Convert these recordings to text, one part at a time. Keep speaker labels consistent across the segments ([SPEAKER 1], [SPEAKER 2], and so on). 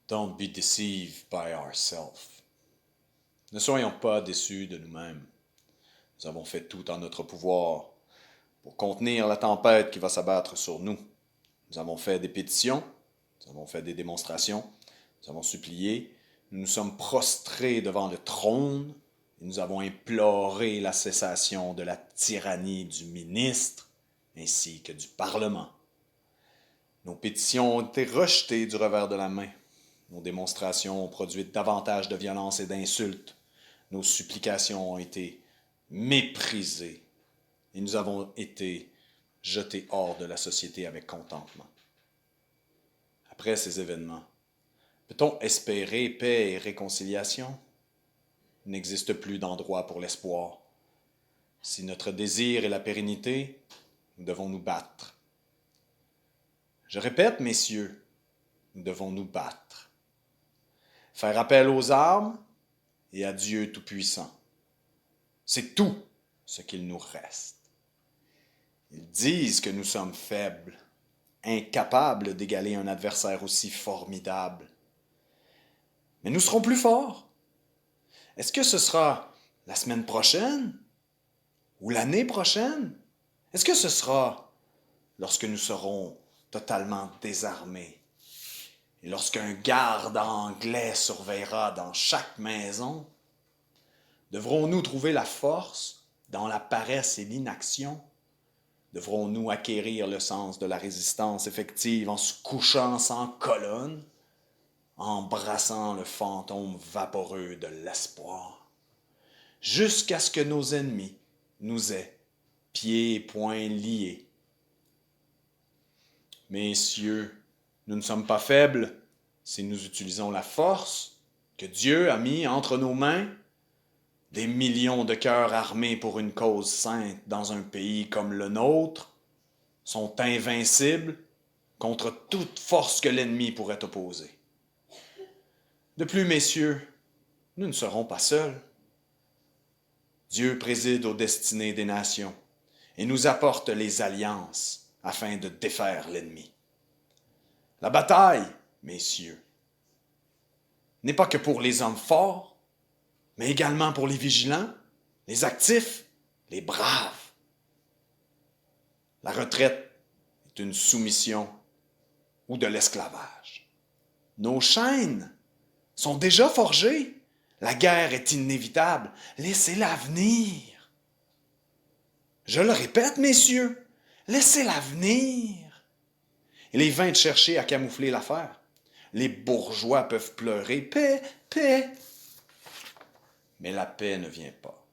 [SPEAKER 1] Don't be deceived by ourselves. Ne soyons pas déçus de nous-mêmes. Nous avons fait tout en notre pouvoir pour contenir la tempête qui va s'abattre sur nous. Nous avons fait des pétitions, nous avons fait des démonstrations, nous avons supplié, nous nous sommes prostrés devant le trône et nous avons imploré la cessation de la tyrannie du ministre ainsi que du Parlement. Nos pétitions ont été rejetées du revers de la main. Nos démonstrations ont produit davantage de violence et d'insultes. Nos supplications ont été méprisées et nous avons été jetés hors de la société avec contentement. Après ces événements, peut-on espérer paix et réconciliation? Il n'existe plus d'endroit pour l'espoir. Si notre désir est la pérennité, nous devons nous battre. Je répète, messieurs, nous devons nous battre. Faire appel aux armes et à Dieu Tout-Puissant. C'est tout ce qu'il nous reste. Ils disent que nous sommes faibles, incapables d'égaler un adversaire aussi formidable. Mais nous serons plus forts. Est-ce que ce sera la semaine prochaine ou l'année prochaine? Est-ce que ce sera lorsque nous serons totalement désarmés et lorsqu'un garde anglais surveillera dans chaque maison? Devrons-nous trouver la force dans la paresse et l'inaction? Devrons-nous acquérir le sens de la résistance effective en se couchant sans colonne, embrassant le fantôme vaporeux de l'espoir, jusqu'à ce que nos ennemis nous aient pieds et poings liés? Messieurs, nous ne sommes pas faibles si nous utilisons la force que Dieu a mis entre nos mains. Des millions de cœurs armés pour une cause sainte dans un pays comme le nôtre sont invincibles contre toute force que l'ennemi pourrait opposer. De plus, messieurs, nous ne serons pas seuls. Dieu préside aux destinées des nations et nous apporte les alliances afin de défaire l'ennemi. La bataille, messieurs, n'est pas que pour les hommes forts, mais également pour les vigilants, les actifs, les braves. La retraite est une soumission ou de l'esclavage. Nos chaînes sont déjà forgées. La guerre est inévitable. Laissez-la venir. Je le répète, messieurs, laissez-la venir. Il est vain de chercher à camoufler l'affaire. Les bourgeois peuvent pleurer paix, paix. Mais la paix ne vient pas.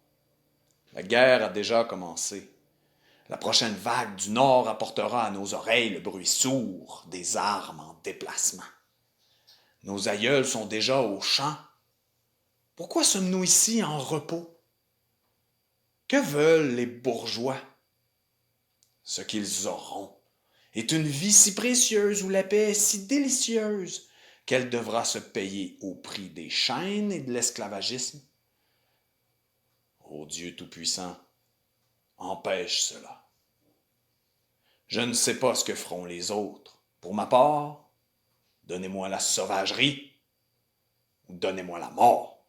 [SPEAKER 1] La guerre a déjà commencé. La prochaine vague du Nord apportera à nos oreilles le bruit sourd des armes en déplacement. Nos aïeuls sont déjà au champ. Pourquoi sommes-nous ici en repos? Que veulent les bourgeois? Ce qu'ils auront est une vie si précieuse où la paix est si délicieuse qu'elle devra se payer au prix des chaînes et de l'esclavagisme. Ô Dieu Tout-Puissant, empêche cela. Je ne sais pas ce que feront les autres. Pour ma part, donnez-moi la sauvagerie ou donnez-moi la mort.